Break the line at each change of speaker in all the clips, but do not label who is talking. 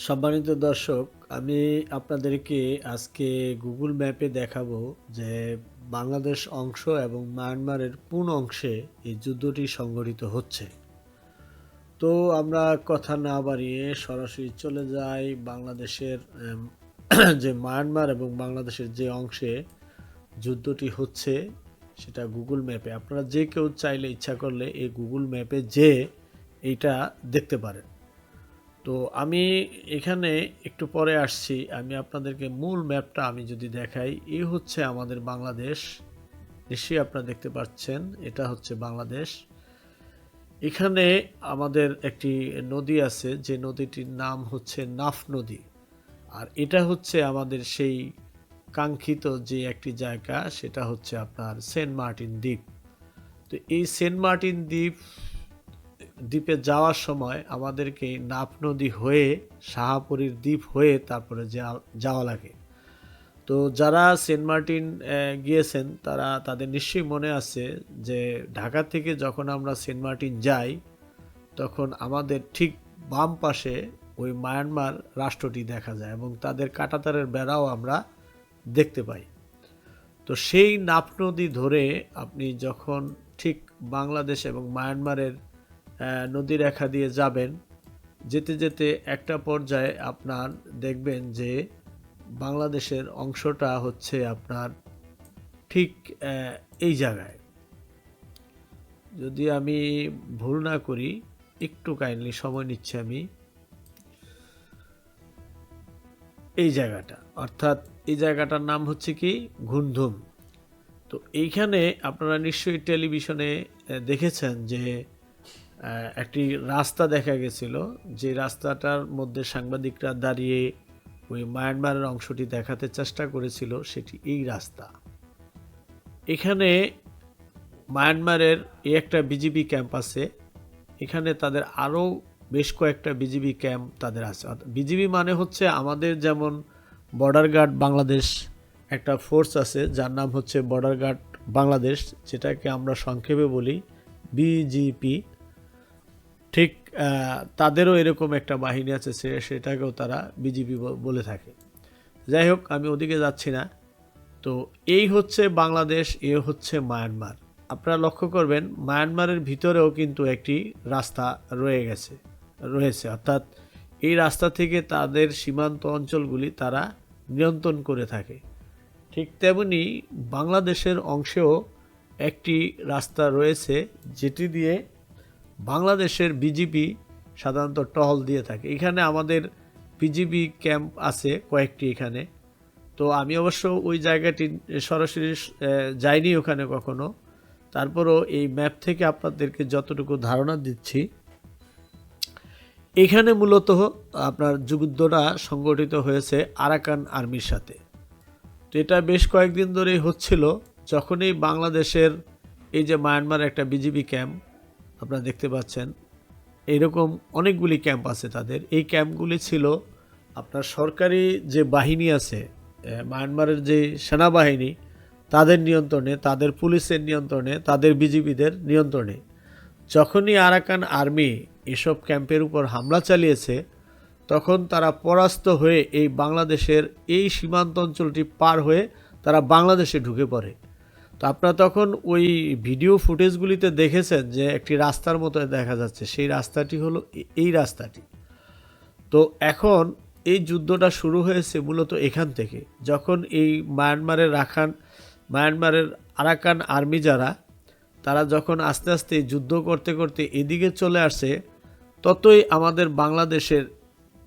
সম্মানিত দর্শক, আমি আপনাদেরকে আজকে গুগল ম্যাপে দেখাবো যে বাংলাদেশ অংশ এবং মায়ানমারের কোন অংশে এই যুদ্ধটি সংঘটিত হচ্ছে। তো আমরা কথা না বাড়িয়ে সরাসরি চলে যাই বাংলাদেশের যে মায়ানমার এবং বাংলাদেশের যে অংশে যুদ্ধটি হচ্ছে সেটা গুগল ম্যাপে আপনারা যে কেউ চাইলে ইচ্ছা করলে এই গুগল ম্যাপে যে এইটা দেখতে পারেন। তো আমি এখানে একটু পরে আসছি। আমি আপনাদেরকে মূল ম্যাপটা আমি যদি দেখাই, এই হচ্ছে আমাদের বাংলাদেশ। নিশ্চয়ই আপনারা দেখতে পাচ্ছেন, এটা হচ্ছে বাংলাদেশ। এখানে আমাদের একটি নদী আছে, যে নদীটির নাম হচ্ছে নাফ নদী। আর এটা হচ্ছে আমাদের সেই কাঙ্ক্ষিত যে একটি জায়গা, সেটা হচ্ছে আপনার সেন্ট মার্টিন দ্বীপ। তো এই সেন্ট মার্টিন দ্বীপে যাওয়ার সময় আমাদেরকে নাফ নদী হয়ে শাহপরীর দ্বীপ হয়ে তারপরে যাওয়া লাগে। তো যারা সেন্ট মার্টিন গিয়েছেন তাদের নিশ্চয়ই মনে আছে যে ঢাকা থেকে যখন আমরা সেন্ট মার্টিন যাই, তখন আমাদের ঠিক বাম পাশে ওই মায়ানমার রাষ্ট্রটি দেখা যায় এবং তাদের কাঁটাতারের বেড়াও আমরা দেখতে পাই। তো সেই নাফ নদী ধরে আপনি যখন ঠিক বাংলাদেশ এবং মায়ানমারের নদীরেখা দিয়ে যাবেন, যেতে যেতে একটা পর্যায়ে আপনার দেখবেন যে বাংলাদেশের অংশটা হচ্ছে আপনার ঠিক এই জায়গায়। যদি আমি ভুল না করি, একটু কাইন্ডলি সময় নিচ্ছি আমি। এই জায়গাটা, অর্থাৎ এই জায়গাটার নাম হচ্ছে কি ঘুমধুম। তো এইখানে আপনারা নিশ্চয়ই টেলিভিশনে দেখেছেন যে একটি রাস্তা দেখা গেছিল, যে রাস্তাটার মধ্যে সাংবাদিকরা দাঁড়িয়ে ওই মায়ানমারের অংশটি দেখাতে চেষ্টা করেছিল, সেটি এই রাস্তা। এখানে মায়ানমারের এই একটা বিজিবি ক্যাম্প আছে, এখানে তাদের আরও বেশ কয়েকটা বিজিবি ক্যাম্প তাদের আছে। বিজিবি মানে হচ্ছে আমাদের যেমন বর্ডার গার্ড বাংলাদেশ একটা ফোর্স আছে যার নাম হচ্ছে বর্ডার গার্ড বাংলাদেশ, যেটাকে আমরা সংক্ষেপে বলি বিজিপি। ঠিক তাদেরও এরকম একটা বাহিনী আছে, সেটাকেও তারা বিজিবি বলে থাকে। যাই হোক, আমি ওদিকে যাচ্ছি না। তো এই হচ্ছে বাংলাদেশ, এ হচ্ছে মায়ানমার। আপনারা লক্ষ্য করবেন মায়ানমারের ভিতরেও কিন্তু একটি রাস্তা রয়েছে, অর্থাৎ এই রাস্তা থেকে তাদের সীমান্ত অঞ্চলগুলি তারা নিয়ন্ত্রণ করে থাকে। ঠিক তেমনি বাংলাদেশের অংশেও একটি রাস্তা রয়েছে, যেটি দিয়ে বাংলাদেশের বিজিবি সাধারণত টহল দিয়ে থাকে। এখানে আমাদের বিজিবি ক্যাম্প আছে কয়েকটি এখানে। তো আমি অবশ্য ওই জায়গাটি সরাসরি যাইনি ওখানে কখনো, তারপরও এই ম্যাপ থেকে আপনাদেরকে যতটুকু ধারণা দিচ্ছি, এখানে মূলত আপনার যুদ্ধটা সংগঠিত হয়েছে আরাকান আর্মির সাথে। তো এটা বেশ কয়েকদিন ধরেই হচ্ছিল, যখনই বাংলাদেশের এই যে মায়ানমার একটা বিজিবি ক্যাম্প আপনারা দেখতে পাচ্ছেন, এরকম অনেকগুলি ক্যাম্প আছে তাদের। এই ক্যাম্পগুলি ছিল আপনার সরকারি যে বাহিনী আছে, মায়ানমারের যে সেনাবাহিনী, তাদের নিয়ন্ত্রণে, তাদের পুলিশের নিয়ন্ত্রণে, তাদের বিজিবিদের নিয়ন্ত্রণে। যখনই আরাকান আর্মি এসব ক্যাম্পের উপর হামলা চালিয়েছে, তখন তারা পরাস্ত হয়ে এই বাংলাদেশের এই সীমান্ত অঞ্চলটি পার হয়ে তারা বাংলাদেশে ঢুকে পড়ে। তো আপনারা তখন ওই ভিডিও ফুটেজগুলিতে দেখেছেন যে একটি রাস্তার মতো দেখা যাচ্ছে, সেই রাস্তাটি হলো এই রাস্তাটি। তো এখন এই যুদ্ধটা শুরু হয়েছে মূলত এখান থেকে, যখন এই মায়ানমারের আরাকান আর্মি যারা, তারা যখন আস্তে আস্তে যুদ্ধ করতে করতে এদিকে চলে আসে, ততই আমাদের বাংলাদেশের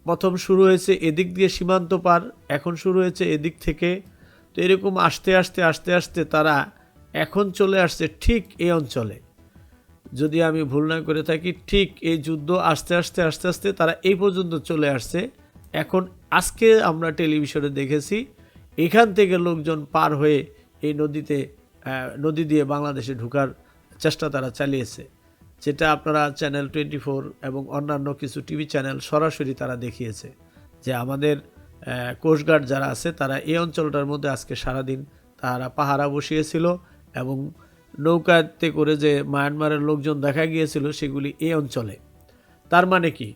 প্রথম শুরু হয়েছে এদিক দিয়ে সীমান্ত পার, এখন শুরু হয়েছে এদিক থেকে। তো এরকম আস্তে আস্তে আস্তে আস্তে তারা এখন চলে আসছে ঠিক এই অঞ্চলে। যদি আমি ভুল না করে থাকি, ঠিক এই যুদ্ধ আস্তে আস্তে আস্তে আস্তে তারা এই পর্যন্ত চলে আসছে। এখন আজকে আমরা টেলিভিশনে দেখেছি এখান থেকে লোকজন পার হয়ে এই নদী দিয়ে বাংলাদেশে ঢোকার চেষ্টা তারা চালিয়েছে, যেটা আপনারা চ্যানেল 24 এবং অন্যান্য কিছু টিভি চ্যানেল সরাসরি তারা দেখিয়েছে যে আমাদের কোস্টগার্ড যারা আছে তারা এই অঞ্চলটার মধ্যে আজকে সারাদিন তারা পাহারা বসিয়েছিল, এবং নৌকাতে করে যে মায়ানমারের লোকজন দেখা গিয়েছিল সেগুলি এই অঞ্চলে। তার মানে কি,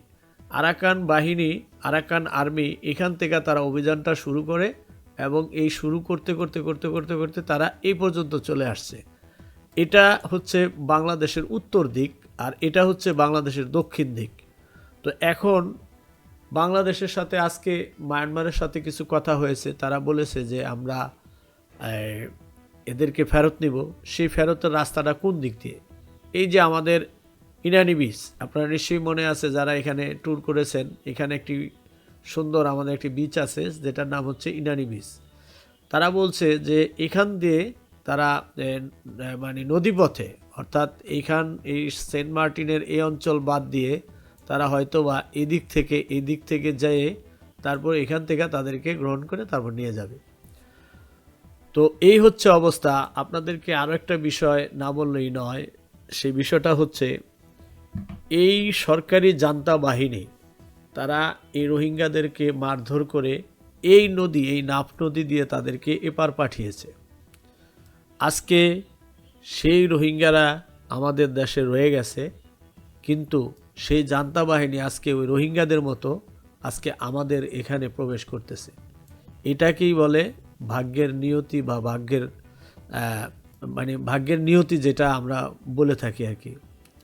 আরাকান বাহিনী, আরাকান আর্মি এখান থেকে তারা অভিযানটা শুরু করে এবং এই শুরু করতে করতে করতে করতে করতে তারা এই পর্যন্ত চলে আসছে। এটা হচ্ছে বাংলাদেশের উত্তর দিক আর এটা হচ্ছে বাংলাদেশের দক্ষিণ দিক। তো এখন বাংলাদেশের সাথে আজকে মায়ানমারের সাথে কিছু কথা হয়েছে, তারা বলেছে যে আমরা এদেরকে ফেরত নিব। সেই ফেরতের রাস্তাটা কোন দিক দিয়ে? এই যে আমাদের ইনানি বিচ, আপনারা নিশ্চয়ই মনে আছে যারা এখানে ট্যুর করেছেন, এখানে একটি সুন্দর আমাদের একটি বিচ আছে যেটার নাম হচ্ছে ইনানি বিচ। তারা বলছে যে এখান দিয়ে তারা মানে নদীপথে, অর্থাৎ এই সেন্ট মার্টিনের এই অঞ্চল বাদ দিয়ে তারা হয়তো বা এদিক থেকে যেয়ে তারপর এখান থেকে তাদেরকে গ্রহণ করে তারপর নিয়ে যাবে। তো এই হচ্ছে অবস্থা। আপনাদেরকে আরও একটা বিষয় না বললেই নয়, সেই বিষয়টা হচ্ছে এই সরকারি জান্তা বাহিনী তারা এই রোহিঙ্গাদেরকে মারধর করে এই নাফ নদী দিয়ে তাদেরকে এপার পাঠিয়েছে। আজকে সেই রোহিঙ্গারা আমাদের দেশে রয়ে গেছে, কিন্তু সেই জান্তা বাহিনী আজকে ওই রোহিঙ্গাদের মতো আজকে আমাদের এখানে প্রবেশ করতেছে। এটাকেই বলে ভাগ্যের নিয়তি বা ভাগ্যের নিয়তি, যেটা আমরা বলে থাকি আর কি।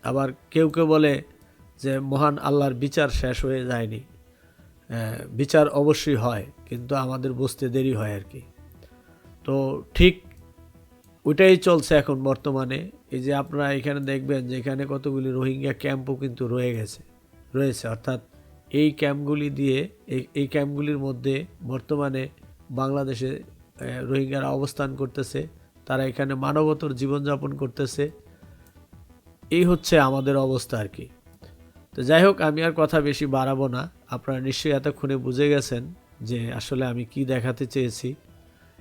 আবার কেউ কেউ বলে যে মহান আল্লাহর বিচার শেষ হয়ে যায়নি, বিচার অবশ্যই হয়, কিন্তু আমাদের বুঝতে দেরি হয় আর কি। তো ঠিক ওইটাই চলছে এখন বর্তমানে। এই যে আপনারা এখানে দেখবেন যে এখানে কতগুলি রোহিঙ্গা ক্যাম্পও কিন্তু রয়েছে, অর্থাৎ এই ক্যাম্পগুলির মধ্যে বর্তমানে বাংলাদেশে রোহিঙ্গারা অবস্থান করতেছে, তারা এখানে মানবতর জীবনযাপন করতেছে। এই হচ্ছে আমাদের অবস্থা আর কি। তো যাই হোক, আমি আর কথা বেশি বাড়াবো না। আপনারা নিশ্চয়ই এতক্ষণে বুঝে গেছেন যে আসলে আমি কি দেখাতে চেয়েছি।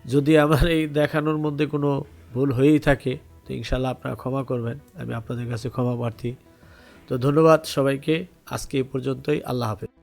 যদি আমার এই দেখানোর মধ্যে কোনো ভুল হয়েই থাকে তো ইনশাল্লাহ আপনারা ক্ষমা করবেন, আমি আপনাদের কাছে ক্ষমা প্রার্থী। তো ধন্যবাদ সবাইকে, আজকে এই পর্যন্তই। আল্লাহ হাফেজ।